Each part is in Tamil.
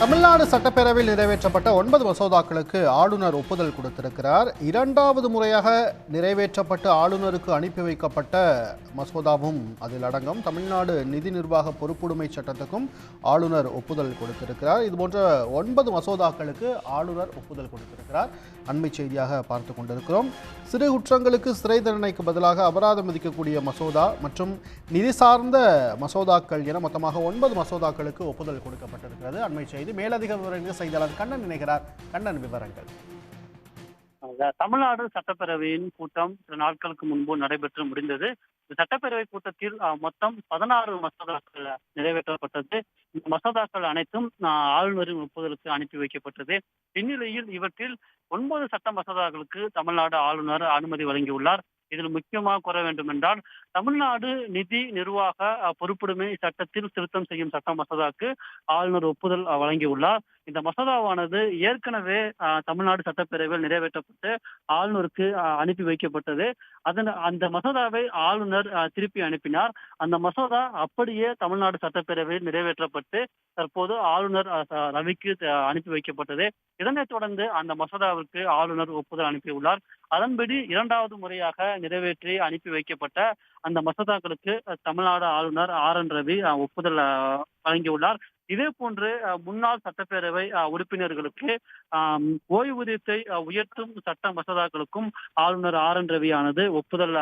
தமிழ்நாடு சட்டப்பேரவையில் நிறைவேற்றப்பட்ட 9 மசோதாக்களுக்கு ஆளுநர் ஒப்புதல் கொடுத்திருக்கிறார். இரண்டாவது முறையாக நிறைவேற்றப்பட்டு ஆளுநருக்கு அனுப்பி வைக்கப்பட்ட மசோதாவும் அதில் அடங்கும். தமிழ்நாடு நிதி நிர்வாக பொறுப்புடைமை சட்டத்துக்கும் ஆளுநர் ஒப்புதல் கொடுத்திருக்கிறார். இதுபோன்ற 9 மசோதாக்களுக்கு ஆளுநர் ஒப்புதல் கொடுத்திருக்கிறார். அண்மை செய்தியாக பார்த்து கொண்டிருக்கிறோம். சிறு குற்றங்களுக்கு சிறை தண்டனைக்கு பதிலாக அபராதம் விதிக்கக்கூடிய மசோதா மற்றும் நிதி சார்ந்த மசோதாக்கள் என மொத்தமாக 9 மசோதாக்களுக்கு ஒப்புதல் கொடுக்கப்பட்டிருக்கிறது. அண்மை செய்தி. மேலதிக விவரங்கள் செய்தியாளர் கண்ணன் இணைகிறார். கண்ணன், விவரங்கள். தமிழ்நாடு சட்டப்பேரவையின் கூட்டம் சில நாட்களுக்கு முன்பு நடைபெற்று முடிந்தது. இந்த சட்டப்பேரவை கூட்டத்தில் மொத்தம் 16 மசோதாக்கள் நிறைவேற்றப்பட்டது. இந்த மசோதாக்கள் அனைத்தும் ஆளுநரின் ஒப்புதலுக்கு அனுப்பி வைக்கப்பட்டது. இந்நிலையில் இவற்றில் 9 சட்ட மசோதாக்களுக்கு தமிழ்நாடு ஆளுநர் அனுமதி வழங்கியுள்ளார். இதில் முக்கியமாக கூற வேண்டும் என்றால், தமிழ்நாடு நிதி நிர்வாக பொறுப்புடைமை சட்டத்தில் திருத்தம் செய்யும் சட்ட மசோதாக்கு ஆளுநர் ஒப்புதல் வழங்கியுள்ளார். இந்த மசோதாவானது ஏற்கனவே தமிழ்நாடு சட்டப்பேரவையில் நிறைவேற்றப்பட்டு ஆளுநருக்கு அனுப்பி வைக்கப்பட்டது. அந்த மசோதாவை ஆளுநர் திருப்பி அனுப்பினார். அந்த மசோதா அப்படியே தமிழ்நாடு சட்டப்பேரவையில் நிறைவேற்றப்பட்டு தற்போது ஆளுநர் ரவிக்கு அனுப்பி வைக்கப்பட்டது. இதனைத் தொடர்ந்து அந்த மசோதாவிற்கு ஆளுநர் ஒப்புதல் அனுப்பியுள்ளார். அதன்படி இரண்டாவது முறையாக நிறைவேற்றி அனுப்பி வைக்கப்பட்ட அந்த மசோதாக்களுக்கு தமிழ்நாடு ஆளுநர் RN ரவி ஒப்புதல் வழங்கியுள்ளார். இதே போன்று முன்னாள் சட்டப்பேரவை உறுப்பினர்களுக்கு ஓய்வூதியத்தை உயர்த்தும் சட்ட மசோதாக்களுக்கும் ஆளுநர் RN ரவியானது ஒப்புதல்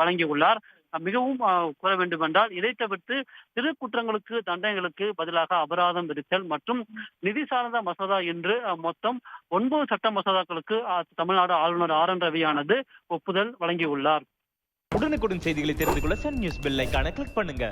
வழங்கியுள்ளார். மிகவும் கூற வேண்டும் என்றால், இதை தவிர்த்து சிறு குற்றங்களுக்கு தண்டனைகளுக்கு பதிலாக அபராதம் விதித்தல் மற்றும் நிதி சார்ந்த மசோதா என்று மொத்தம் 9 சட்ட மசோதாக்களுக்கு தமிழ்நாடு ஆளுநர் RN ரவியானது ஒப்புதல் வழங்கியுள்ளார். உடனுக்குடன் செய்திகளை தெரிந்து கொள்ள சன் நியூஸ் பெல் ஐகானை கிளிக் பண்ணுங்க.